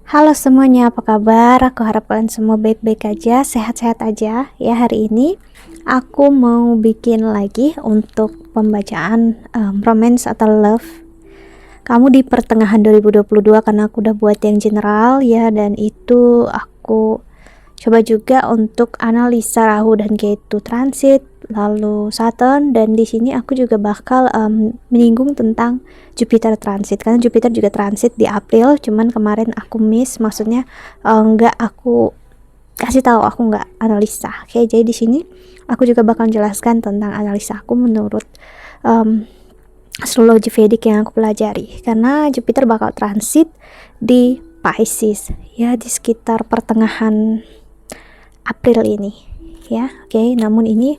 Halo semuanya, apa kabar? Aku harap kalian semua baik-baik aja, sehat-sehat aja. Ya, hari ini aku mau bikin lagi untuk pembacaan romance atau love. Kamu di pertengahan 2022 karena aku udah buat yang general ya, dan itu aku coba juga untuk analisa Rahu dan Ketu transit, lalu Saturn, dan di sini aku juga bakal menyinggung tentang Jupiter transit karena Jupiter juga transit di April, cuman kemarin aku miss, maksudnya nggak aku kasih tahu, aku nggak analisa. Oke, jadi di sini aku juga bakal jelaskan tentang analisa aku menurut astrologi Vedic yang aku pelajari, karena Jupiter bakal transit di Pisces ya di sekitar pertengahan April ini ya. Oke, namun ini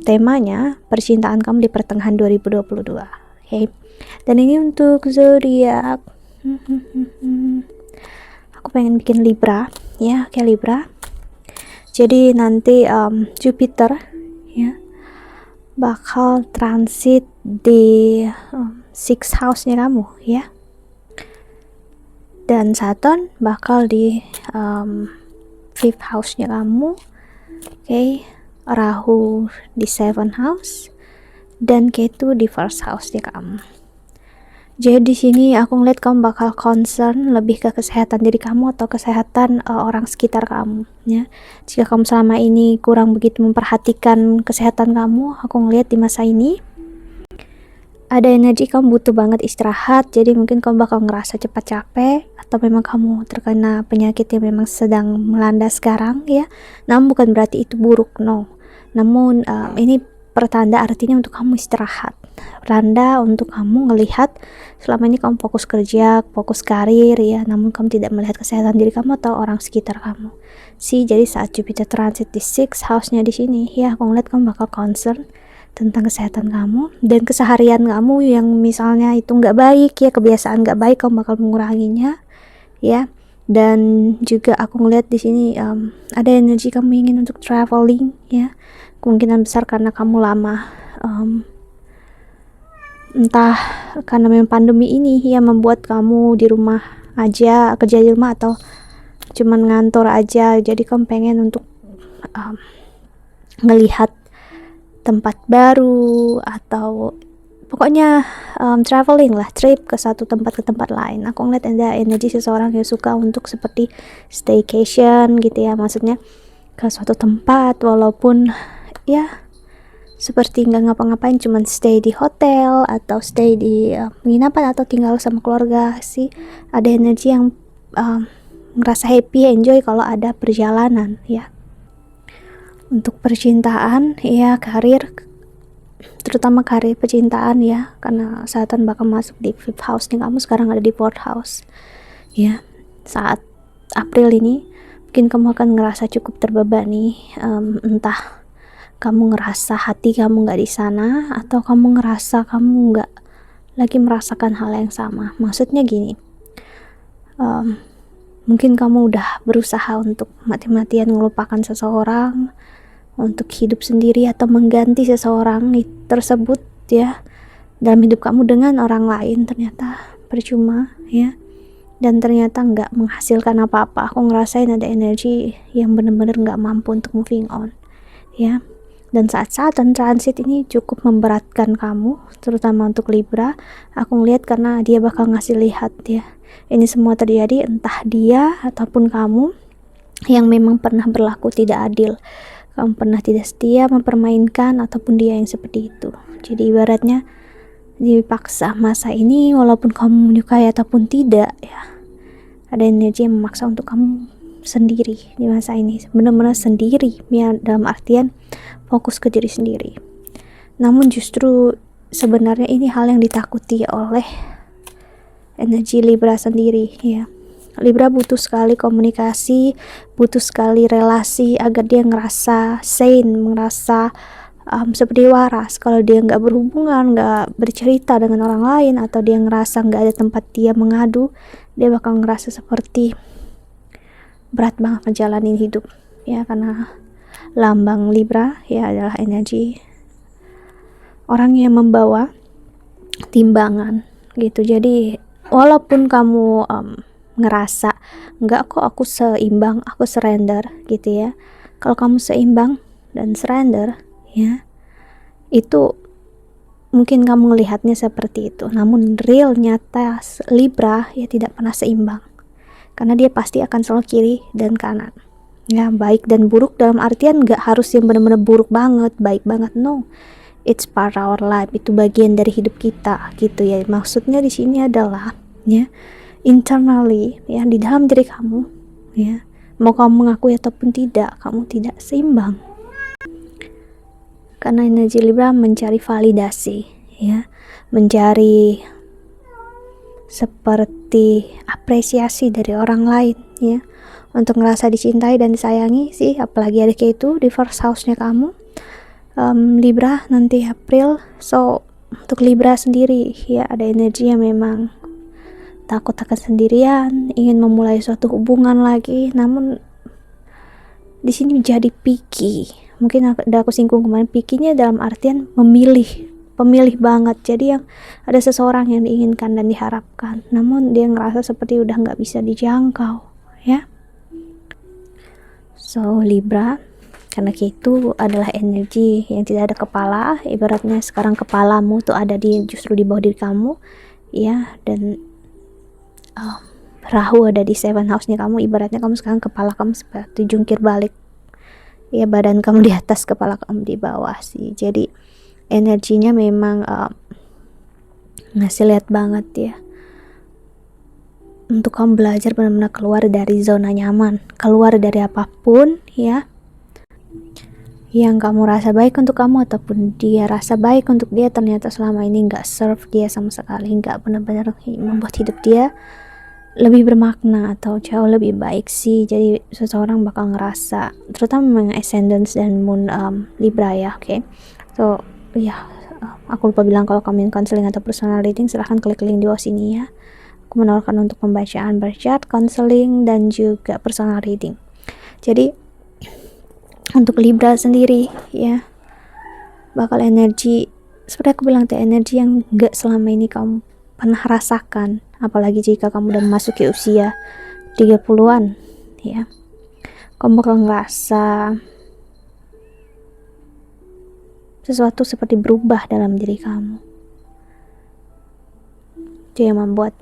temanya percintaan kamu di pertengahan 2022. Oke. Dan ini untuk zodiak. Aku pengen bikin Libra ya. Oke, Libra. Jadi nanti Jupiter ya bakal transit di sixth house-nya kamu ya. Dan Saturn bakal di fifth house-nya kamu. Oke, Rahu di seventh house dan Ketu di first house-nya kamu. Jadi di sini aku ngeliat kamu bakal concern lebih ke kesehatan diri kamu atau kesehatan orang sekitar kamu ya. Jika kamu selama ini kurang begitu memperhatikan kesehatan kamu, aku ngeliat di masa ini ada energi kamu butuh banget istirahat. Jadi mungkin kamu bakal ngerasa cepat capek, atau memang kamu terkena penyakit yang memang sedang melanda sekarang ya. Namun bukan berarti itu buruk, no. Namun ini pertanda, artinya untuk kamu istirahat, pertanda untuk kamu ngelihat selama ini kamu fokus kerja, fokus karir ya, namun kamu tidak melihat kesehatan diri kamu atau orang sekitar kamu jadi saat Jupiter transit di sixth house-nya di sini ya, aku ngeliat kamu bakal concern tentang kesehatan kamu dan keseharian kamu yang misalnya itu nggak baik ya, kebiasaan nggak baik, kamu bakal menguranginya ya. Dan juga aku ngeliat di sini ada energi kamu ingin untuk traveling ya, kemungkinan besar karena kamu lama entah karena memang pandemi ini ya membuat kamu di rumah aja, kerja di rumah atau cuman ngantor aja, jadi kamu pengen untuk ngelihat tempat baru atau pokoknya traveling lah, trip ke satu tempat ke tempat lain. Aku ngeliat ada energi seseorang yang suka untuk seperti staycation gitu ya, maksudnya ke suatu tempat walaupun ya seperti nggak ngapa-ngapain, cuman stay di hotel atau stay di penginapan atau tinggal sama keluarga sih. Ada energi yang ngerasa happy, enjoy kalau ada perjalanan ya. Untuk percintaan ya, karir, terutama karir percintaan ya, karena Saturn bakal masuk di fifth house nih, kamu sekarang ada di fourth house ya. Saat April ini mungkin kamu akan ngerasa cukup terbebani, entah kamu ngerasa hati kamu nggak di sana atau kamu ngerasa kamu nggak lagi merasakan hal yang sama. Maksudnya gini, mungkin kamu udah berusaha untuk mati-matian melupakan seseorang, untuk hidup sendiri atau mengganti seseorang tersebut ya dalam hidup kamu dengan orang lain, ternyata percuma ya, dan ternyata nggak menghasilkan apa-apa. Aku ngerasain ada energi yang bener-bener nggak mampu untuk moving on ya. Dan saat Saturn transit ini cukup memberatkan kamu, terutama untuk Libra. Aku ngeliat karena dia bakal ngasih lihat ya, ini semua terjadi entah dia ataupun kamu yang memang pernah berlaku tidak adil, kamu pernah tidak setia, mempermainkan, ataupun dia yang seperti itu. Jadi ibaratnya dipaksa masa ini, walaupun kamu menyukai ataupun tidak ya, ada energi yang memaksa untuk kamu sendiri di masa ini, benar-benar sendiri ya, dalam artian fokus ke diri sendiri. Namun justru sebenarnya ini hal yang ditakuti oleh energi Libra sendiri ya. Libra butuh sekali komunikasi, butuh sekali relasi agar dia ngerasa sane, ngerasa seperti waras. Kalau dia nggak berhubungan, nggak bercerita dengan orang lain, atau dia ngerasa nggak ada tempat dia mengadu, dia bakal ngerasa seperti berat banget ngejalanin hidup ya, karena lambang Libra ya adalah energi orang yang membawa timbangan gitu. Jadi walaupun kamu ngerasa enggak kok aku seimbang, aku surrender gitu ya. Kalau kamu seimbang dan surrender ya, itu mungkin kamu melihatnya seperti itu, namun real nyata Libra ya tidak pernah seimbang, karena dia pasti akan selalu kiri dan kanan ya. Baik dan buruk dalam artian nggak harus yang benar-benar buruk banget, baik banget, no, it's part of our life, itu bagian dari hidup kita gitu ya. Maksudnya di sini adalah ya, internally ya, di dalam diri kamu ya, mau kamu mengakui ataupun tidak, kamu tidak seimbang. Karena energi Libra mencari validasi ya, mencari seperti apresiasi dari orang lain ya, untuk ngerasa dicintai dan disayangi sih. Apalagi ada kayak itu di first house-nya kamu, Libra nanti April. So untuk Libra sendiri ya, ada energi yang memang takut akan sendirian, ingin memulai suatu hubungan lagi, namun di sini menjadi picky. Mungkin ada aku singgung kemarin, pikinya dalam artian pemilih banget. Jadi yang ada seseorang yang diinginkan dan diharapkan, namun dia ngerasa seperti udah nggak bisa dijangkau ya. So Libra, karena itu adalah energi yang tidak ada kepala, ibaratnya sekarang kepalamu tuh ada justru di bawah diri kamu ya, dan Rahu ada di 7 house-nya kamu. Ibaratnya kamu sekarang kepala kamu seperti jungkir balik ya, badan kamu di atas, kepala kamu di bawah sih. Jadi energinya memang ngasih lihat banget ya, untuk kamu belajar benar-benar keluar dari zona nyaman, keluar dari apapun ya yang kamu rasa baik untuk kamu ataupun dia rasa baik untuk dia, ternyata selama ini nggak serve dia sama sekali, nggak benar-benar membuat hidup dia lebih bermakna atau jauh lebih baik sih. Jadi seseorang bakal ngerasa, terutama memang ascendant dan moon Libra ya, oke. So ya, aku lupa bilang, kalau kamu ingin counseling atau personal reading, silahkan klik link di bawah sini ya. Aku menawarkan untuk pembacaan berchat, counseling, dan juga personal reading. Jadi untuk Libra sendiri ya, bakal energi seperti aku bilang, energi yang gak selama ini kamu pernah rasakan, apalagi jika kamu udah memasuki usia 30-an ya. Kamu bakal ngerasa sesuatu seperti berubah dalam diri kamu. Itu yang membuat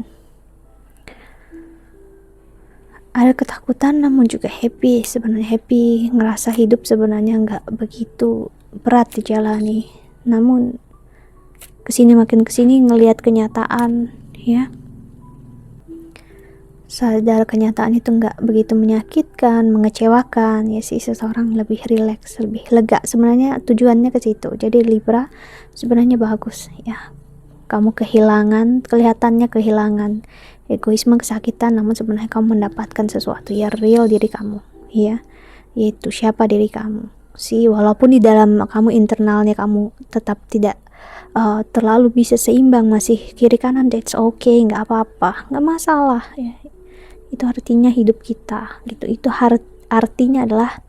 ada ketakutan, namun juga happy. Sebenarnya happy, ngerasa hidup sebenarnya nggak begitu berat dijalani, namun makin kesini ngelihat kenyataan ya, sadar kenyataan itu nggak begitu menyakitkan, mengecewakan ya sih. Seseorang lebih rileks, lebih lega. Sebenarnya tujuannya ke situ. Jadi Libra sebenarnya bagus ya, kamu kelihatannya kehilangan egoisme, kesakitan, namun sebenarnya kamu mendapatkan sesuatu yang real diri kamu ya, yaitu siapa diri kamu sih. Walaupun di dalam kamu, internalnya kamu tetap tidak terlalu bisa seimbang, masih kiri kanan, that's okay, nggak apa-apa, nggak masalah ya. Itu artinya hidup kita gitu. Itu artinya adalah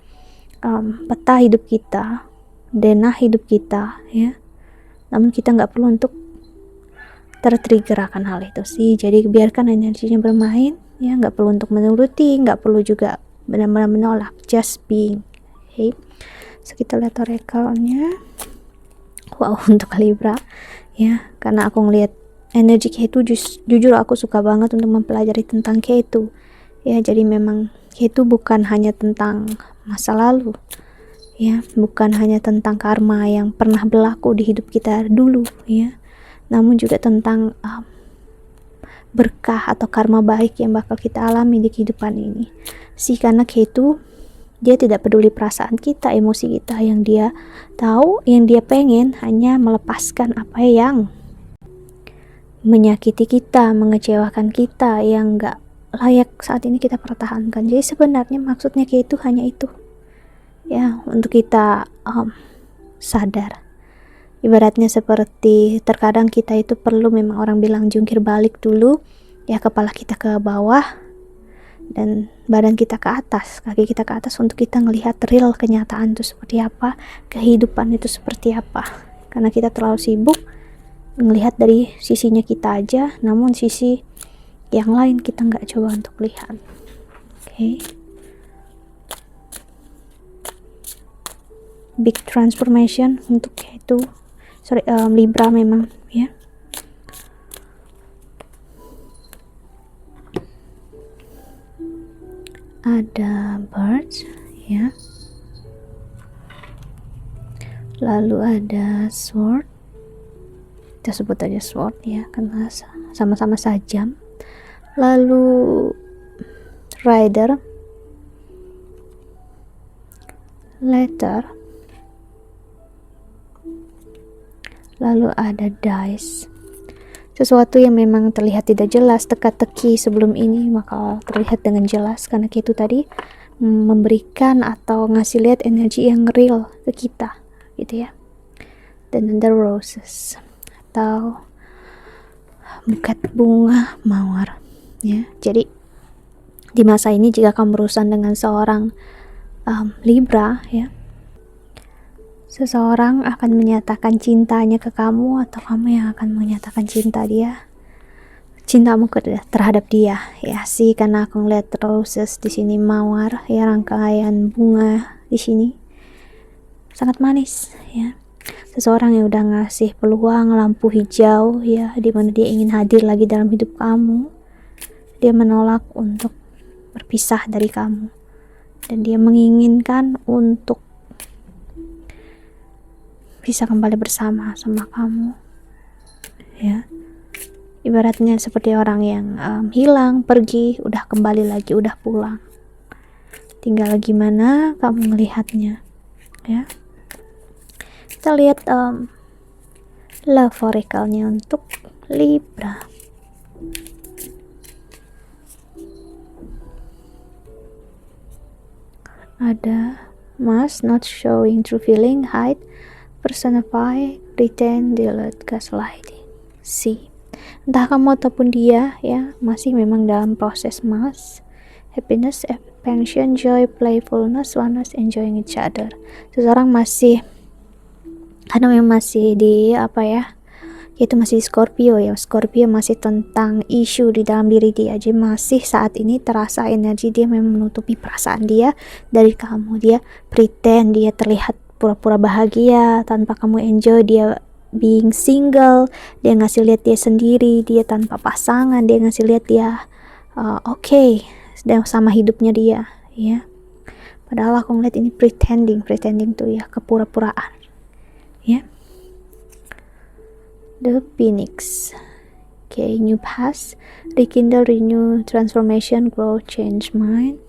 peta hidup kita, denah hidup kita ya. Namun kita nggak perlu untuk tertrigger akan hal itu sih. Jadi biarkan energinya bermain ya, nggak perlu untuk menuruti, nggak perlu juga benar-benar menolak, just being. Okay. So kita lihat oracle-nya. Wow, untuk Libra ya, karena aku ngelihat energi K2, jujur aku suka banget untuk mempelajari tentang K2 ya. Jadi memang K2 bukan hanya tentang masa lalu ya, bukan hanya tentang karma yang pernah berlaku di hidup kita dulu ya, namun juga tentang berkah atau karma baik yang bakal kita alami di kehidupan ini sih. Karena K2 dia tidak peduli perasaan kita, emosi kita. Yang dia tahu, yang dia pengen hanya melepaskan apa yang menyakiti kita, mengecewakan kita, yang gak layak saat ini kita pertahankan. Jadi sebenarnya maksudnya K2 hanya itu ya, untuk kita sadar. Ibaratnya seperti terkadang kita itu perlu, memang orang bilang jungkir balik dulu ya, kepala kita ke bawah dan badan kita ke atas, kaki kita ke atas, untuk kita ngelihat real kenyataan itu seperti apa, kehidupan itu seperti apa. Karena kita terlalu sibuk melihat dari sisinya kita aja, namun sisi yang lain kita nggak coba untuk lihat. Oke. Big transformation untuk itu Libra memang ya. Ada birds ya, lalu ada sword, kita sebut aja sword ya karena sama-sama sajam, lalu rider, letter, lalu ada dice, sesuatu yang memang terlihat tidak jelas, teka-teki sebelum ini maka terlihat dengan jelas karena itu tadi memberikan atau ngasih lihat energi yang real ke kita gitu ya. Dan the roses atau buket bunga mawar ya. Jadi di masa ini jika kamu berurusan dengan seorang Libra ya, seseorang akan menyatakan cintanya ke kamu atau kamu yang akan menyatakan cintamu terhadap dia ya sih, karena aku ngeliat roses di sini, mawar ya, rangkaian bunga di sini sangat manis ya. Seseorang yang udah ngasih peluang lampu hijau ya, dimana dia ingin hadir lagi dalam hidup kamu, dia menolak untuk berpisah dari kamu dan dia menginginkan untuk bisa kembali bersama sama kamu ya. Ibaratnya seperti orang yang hilang, pergi, udah kembali lagi, udah pulang, tinggal gimana kamu melihatnya ya. Kita lihat love oracle-nya untuk Libra. Ada must not showing true feeling, hide, personify, pretend, delete, gaslighting. See, entah kamu ataupun dia ya masih memang dalam proses must, happiness, expansion, joy, playfulness, oneness, enjoying each other. Seseorang masih karena memang masih di itu masih Scorpio ya. Scorpio masih tentang isu di dalam diri dia, jadi masih saat ini terasa energi dia memang menutupi perasaan dia dari kamu. Dia pretend, dia terlihat pura-pura bahagia tanpa kamu enjoy, dia being single, dia ngasih lihat dia sendiri, dia tanpa pasangan, dia ngasih lihat dia okay sedang sama hidupnya dia ya. Padahal aku ngeliat ini pretending tuh ya, kepura-puraan ya. The Phoenix. Okay, new path, rekindle, renew, transformation, grow, change mind.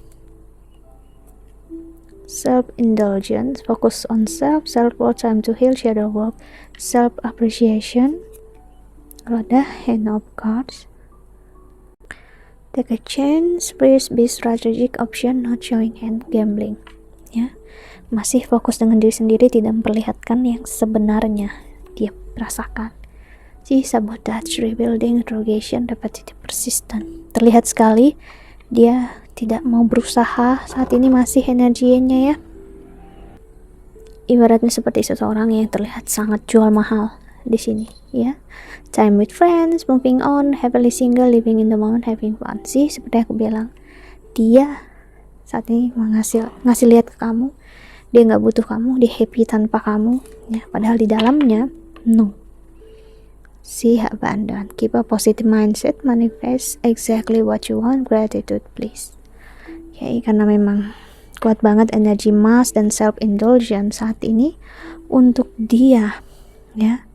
Self-indulgence, focus on self-worth, time to heal, shadow work, self-appreciation. Ada Hand of Cards. Take a chance, please be strategic, option, not showing hand, gambling ya. Masih fokus dengan diri sendiri, tidak memperlihatkan yang sebenarnya dia rasakan. Sabotage, rebuilding, interrogation, repetitive, persistent. Terlihat sekali dia tidak mau berusaha saat ini, masih energinya ya. Ibaratnya seperti seseorang yang terlihat sangat jual mahal di sini ya. Time with friends, moving on, happily single, living in the moment, having fun. Seperti aku bilang, dia saat ini ngasih lihat ke kamu, dia nggak butuh kamu, dia happy tanpa kamu ya. Padahal di dalamnya no. Abandon, keep a positive mindset, manifest exactly what you want, gratitude please. Okay, karena memang kuat banget energi Mars dan self-indulgence saat ini untuk dia ya,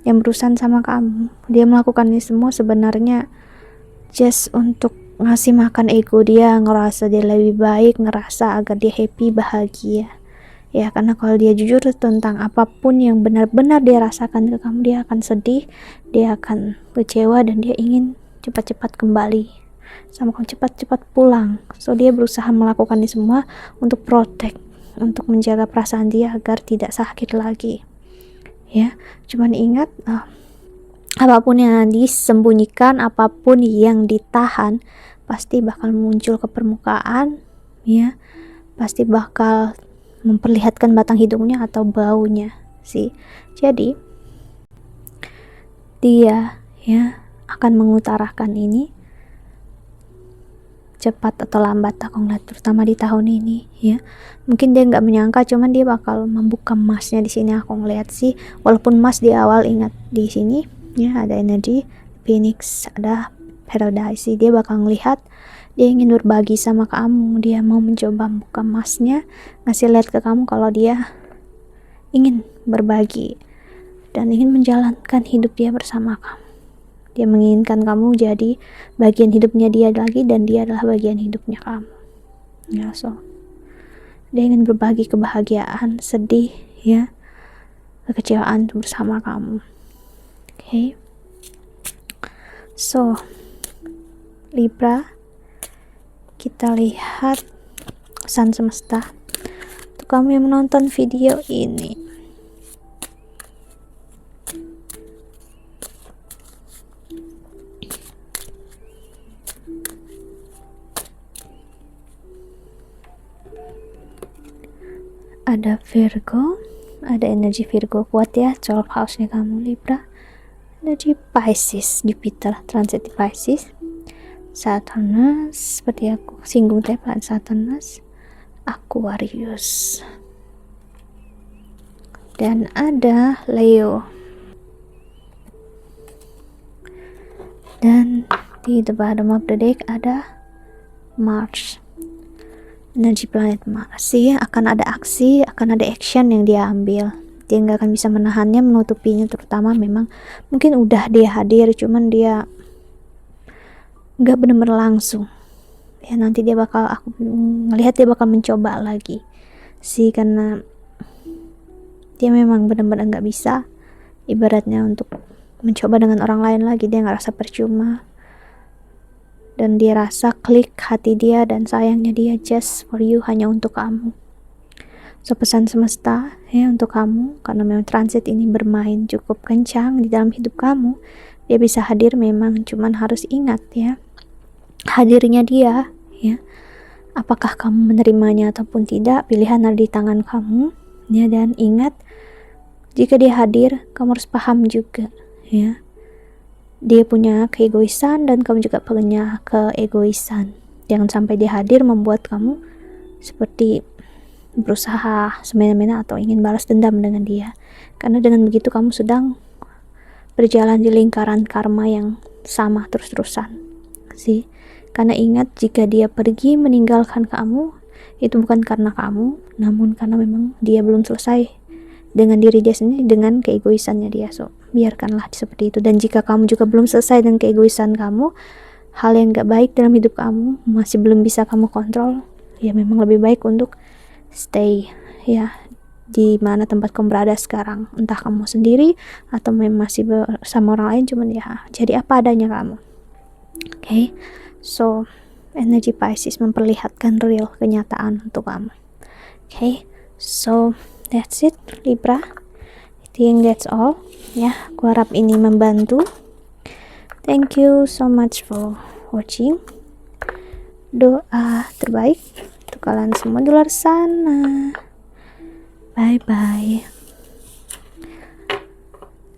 yang berurusan sama kamu. Dia melakukan ini semua sebenarnya just untuk ngasih makan ego dia, ngerasa dia lebih baik, ngerasa agar dia happy, bahagia ya. Karena kalau dia jujur tentang apapun yang benar-benar dia rasakan ke kamu, dia akan sedih, dia akan kecewa, dan dia ingin cepat-cepat kembali sama kamu, cepat-cepat pulang. So dia berusaha melakukan ini semua untuk protect, untuk menjaga perasaan dia agar tidak sakit lagi ya. Cuman ingat, apapun yang disembunyikan, apapun yang ditahan, pasti bakal muncul ke permukaan ya, pasti bakal memperlihatkan batang hidungnya atau baunya sih. Jadi dia ya akan mengutarakan ini cepat atau lambat aku ngeliat, terutama di tahun ini ya. Mungkin dia nggak menyangka, cuman dia bakal membuka emasnya di sini aku ngeliat sih. Walaupun emas di awal, ingat di sini ya ada energi Phoenix, ada Paradise sih. Dia bakal ngelihat, dia ingin berbagi sama kamu, dia mau mencoba membuka emasnya, ngasih lihat ke kamu kalau dia ingin berbagi dan ingin menjalankan hidup dia bersama kamu. Dia menginginkan kamu jadi bagian hidupnya dia lagi, dan dia adalah bagian hidupnya kamu ya. So dia ingin berbagi kebahagiaan, sedih ya, kekecewaan bersama kamu. Okay, so Libra, kita lihat pesan semesta untuk kamu yang menonton video ini. Ada Virgo, ada energi Virgo kuat ya, 12 house-nya kamu Libra. Energi Pisces, Jupiter transit di Pisces, Saturnus, seperti aku singgung tadi, planet Saturnus, Aquarius, dan ada Leo. Dan di the bottom of the deck ada Mars, energi planet Mars sih. Akan ada aksi, akan ada action yang dia ambil. Dia nggak akan bisa menahannya, menutupinya, terutama memang mungkin udah dia hadir, cuman dia nggak benar-benar langsung ya. Nanti dia bakal, aku ngelihat dia bakal mencoba lagi sih, karena dia memang benar-benar nggak bisa, ibaratnya untuk mencoba dengan orang lain lagi. Dia nggak rasa percuma, dan dia rasa klik hati dia dan sayangnya dia just for you, hanya untuk kamu. So pesan semesta ya untuk kamu, karena memang transit ini bermain cukup kencang di dalam hidup kamu. Dia bisa hadir memang, cuman harus ingat ya, hadirnya dia ya, apakah kamu menerimanya ataupun tidak, pilihan ada di tangan kamu ya. Dan ingat, jika dia hadir, kamu harus paham juga ya, dia punya keegoisan dan kamu juga punya keegoisan. Jangan sampai dia hadir membuat kamu seperti berusaha semena-mena atau ingin balas dendam dengan dia, karena dengan begitu kamu sedang berjalan di lingkaran karma yang sama terus-terusan sih. Karena ingat, jika dia pergi meninggalkan kamu, itu bukan karena kamu, namun karena memang dia belum selesai dengan diri dia sendiri, dengan keegoisannya dia. So biarkanlah seperti itu. Dan jika kamu juga belum selesai dengan keegoisan kamu, hal yang gak baik dalam hidup kamu masih belum bisa kamu kontrol, ya memang lebih baik untuk stay ya di mana tempat kamu berada sekarang. Entah kamu sendiri atau memang masih bersama orang lain, cuman ya jadi apa adanya kamu. Okay, so energi Pisces memperlihatkan real kenyataan untuk kamu. Okay, so that's it Libra, I think that's all ya. Aku harap ini membantu. Thank you so much for watching. Doa terbaik untuk kalian semua di luar sana. Bye bye,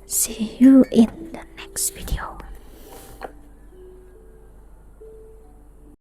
see you in the next video.